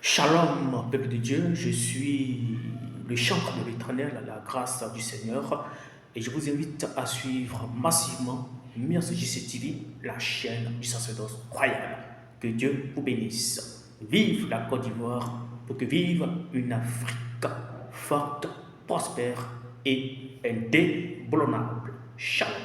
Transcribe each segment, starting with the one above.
Shalom, peuple de Dieu, je suis le chantre de l'Éternel à la grâce du Seigneur et je vous invite à suivre massivement MircJC TV, la chaîne du sacerdoce royal. Que Dieu vous bénisse. Vive la Côte d'Ivoire pour que vive une Afrique forte, prospère et indéboulonnable. Shalom.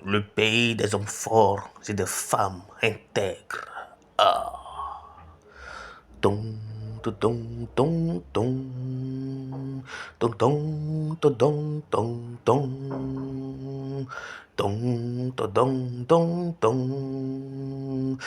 Le pays des hommes forts et des femmes intègres. Ah. Dong, dong, dong, dong, dong, dong, dong, dong, dong, dong, dong, dong, dong,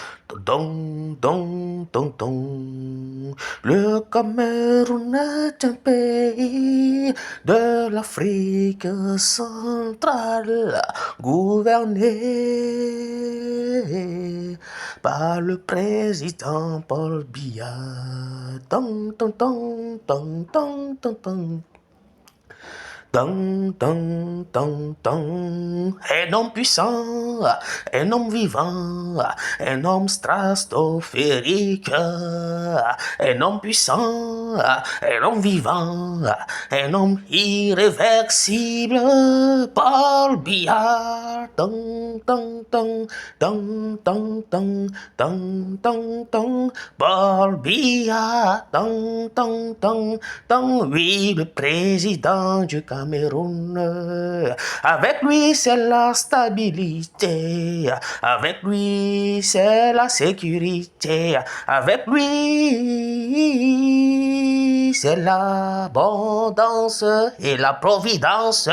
dong, dong, dong, dong. Le Cameroun est un pays de l'Afrique centrale, gouverné par le président Paul Biya. Tong, tong, tong, tong, tong, tong, tong. Tong, tong, tong, tong. Un homme puissant, un homme vivant, un homme stratosphérique, un homme puissant, un homme vivant, un homme irréversible, Paul Biya. Tong, tong, tong, tong, tong, tong, tong, tong, tong, Paul Biya. Tong, tong, tong, tong, oui, le président du Cameroun. Avec lui, c'est la stabilité. Avec lui, c'est la sécurité. Avec lui, c'est l'abondance et la providence.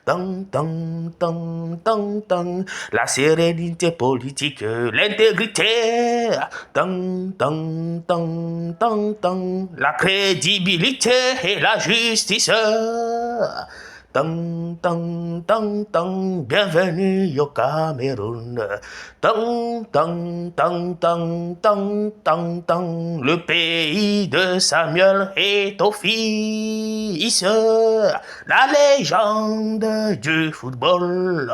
Tang, tang, tang, tang, tang. La sérénité politique, l'intégrité. Tang, tang, tang, tang, tang. La crédibilité et la justice. Tang, tang, tang, tang. Bienvenue au Cameroun. Tang, tang, tang, tang, tang, tang, tang. Le pays de Samuel est au fils. La légende du football.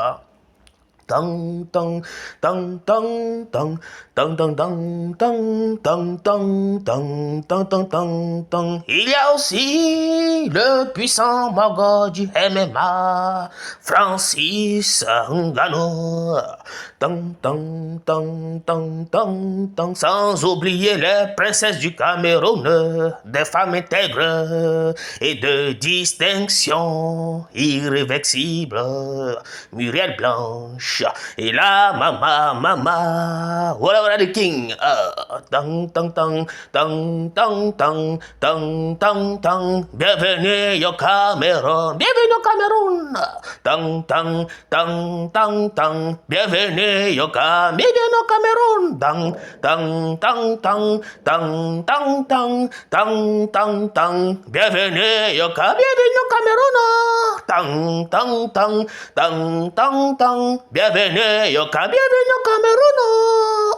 Tang, tang, tang, tang, tang, tang, tang, tang, tang, tang, tang, tang, tang, tang, tang, tang. Il y a aussi le puissant magot du MMA, Francis Ngannou. Tang, tang, tang, tang, tang, tang. Sans oublier les princesses du Cameroun, des femmes intègres et de distinction irréversible. Muriel Blanche et la mama, voilà the king. Tang, tang, tang, tang, tang, tang, tang, tang, tang. Bienvenue au Cameroun, bienvenue au Cameroun. Tang, tang, tang, tang, tang. Bienvenue au Cameroun. Tang, tang, tang, tang, tang, tang, tang, tang, tang, tang. Bienvenue au Cameroun. Tang, tang, tang, tang, tang, tang. Bienvenue au Cameroun.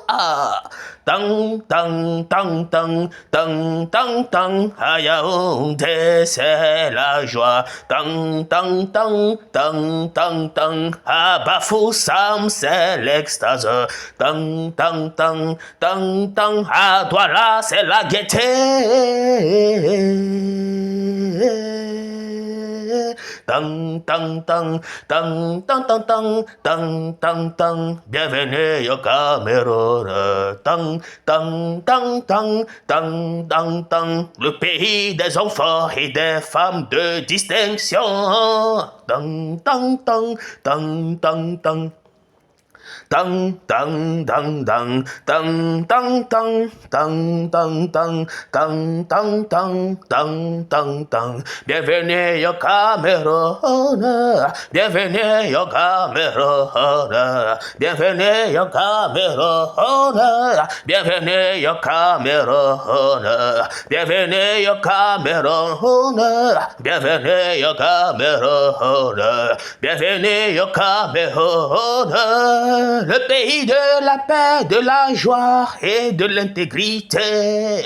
Ah. Tang, tang, tang, tang, tang, tang, tang. À Yaoundé, c'est la joie. Tang, tang, tang, tang, tang, tang. À Bafoussam, c'est l'extase. Tang, tang, tang, tang, tang. À Douala, c'est la gaieté. Tang, tang, tang, tang, tang, tang, tang, tang, tang, tang. Bienvenue au Cameroun. Tang, tang, tang, tang, tang, tang, tang. Le pays des hommes forts et des femmes de distinction. Tang, tang, tang, tang, tang, tang. Tang, tang, tang, tang, tang, tang, tang, tang, tang, tang, tang, tang, tang, tang, tang, tang. Bienvenue au Cameroun, bienvenue au Cameroun, bienvenue au Cameroun, bienvenue au Cameroun, bienvenue au Cameroun, bienvenue au Cameroun, bienvenue au Cameroun. Le pays de la paix, de la joie et de l'intégrité.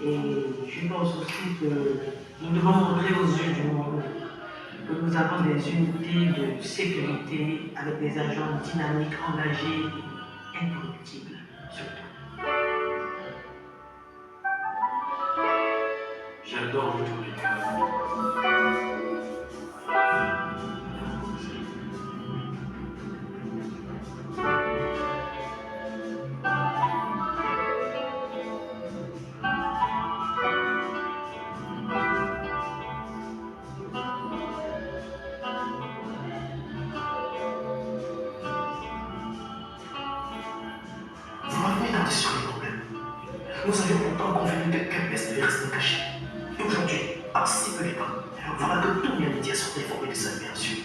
Et je pense aussi que nous devons montrer aux yeux du monde que nous avons des unités de sécurité avec des agents dynamiques, engagés et incorruptibles, surtout. J'adore l'autorité. Vous m'avez mis sur les problèmes. Nous avions pourtant convenu que Kempes devait rester caché. Et aujourd'hui, à si peu de temps, voilà que tous mes médias sont déformés de sa bien sûr.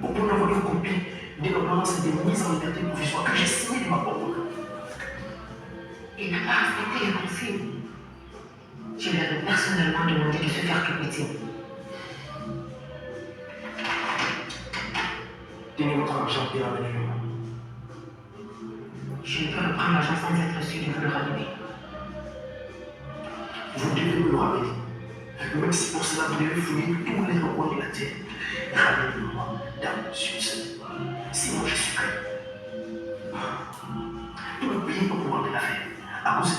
Au point d'avoir une copie de l'ordonnance de mise en liberté provisoire que j'ai signée de ma propre main. Il n'a pas respecté les consignes. Je lui avais personnellement demandé de se faire quitter. Tenez votre argent et ramenez-le. Je ne peux reprendre l'argent sans être sûr de vous le ramener. Vous devez me le ramener. Même si pour cela vous devez fouiller et vous les recoins de la terre. Ramenez-le-moi dans succès. Sinon je suis prêt. Tout le pays peut pouvoir de la faire. À cause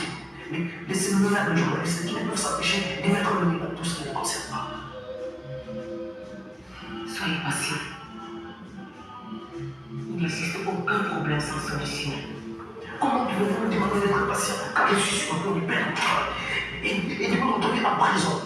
des séminaires de journalistes qui ne peuvent s'empêcher de mettre le nez dans tout ce qui ne concerne pas. Soyez patient. Il n'existe aucun problème sans solution. Comment pouvez-vous me demander d'être patient quand je suis sur le point de perdre mon travail et de me retrouver en prison?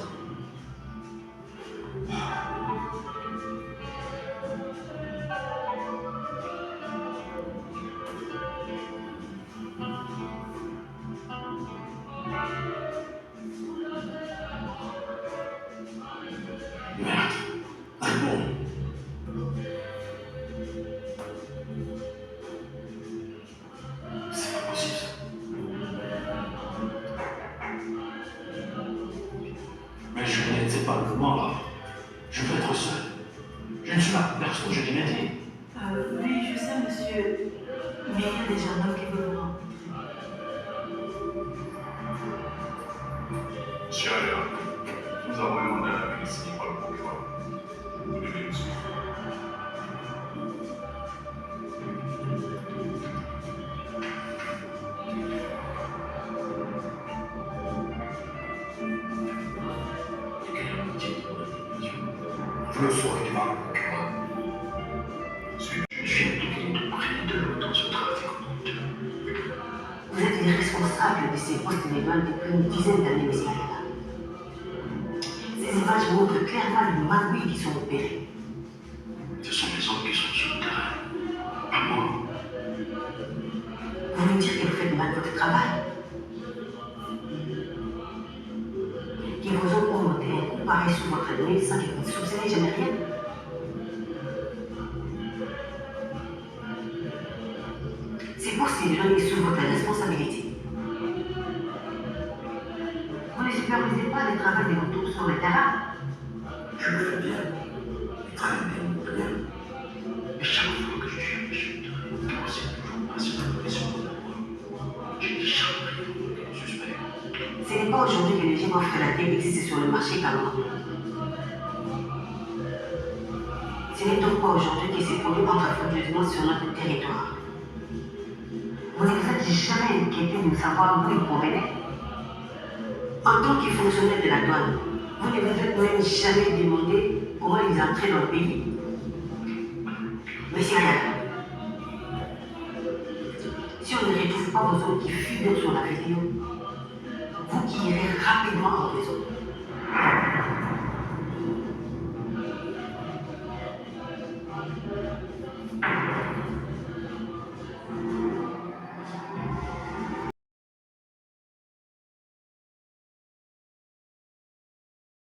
Merde, réponds. C'est pas possible ça. Mais je n'étais pas le moment là. Je veux être seul. Je ne suis pas personne, je l'ai bien dit. Oui, je sais, monsieur. Mais il y a des gendarmes qui veulent vous rencontrer. Monsieur Aya, nous avons un mandat à venir signé par le procureur. Vous devez nous suivre. Vous le saurez devant le procureur. Suivez. Je viens de près de l'eau dans ce trafic honteux. Vous êtes les responsables de ces postes de douane depuis une dizaine d'années, monsieur Ayala. Ces images montrent clairement les magouilles qui sont opérées. Ce sont les hommes qui sont sur le terrain. Pas moi. Vous voulez dire que vous faites mal votre travail? Qu'ils vous ont promoté un coup pareil sous votre nez sans que vous ne soupçonnez jamais rien? C'est possible, j'en ai sous votre responsabilité. Vous ne supervisez pas le travail des motos sur le terrain? Je le fais bien. Très bien. Mais chaque fois que je suis empêché de rien, c'est toujours pas sur la pression de la voix. Je dis jamais rien que suspect. Ce n'est pas aujourd'hui que les gemmes frelatées existent sur le marché camerounais. Ce n'est donc pas aujourd'hui qu'ils se produisent entrefondieusement sur notre territoire. Vous ne vous êtes jamais inquiété de savoir d'où ils provenaient? En tant que fonctionnaire de la douane, vous ne vous êtes même jamais demandé comment ils entraient dans le pays. Monsieur Ayala, si on ne retrouve pas vos hommes qui fument sur la vidéo, vous qui irez rapidement en prison.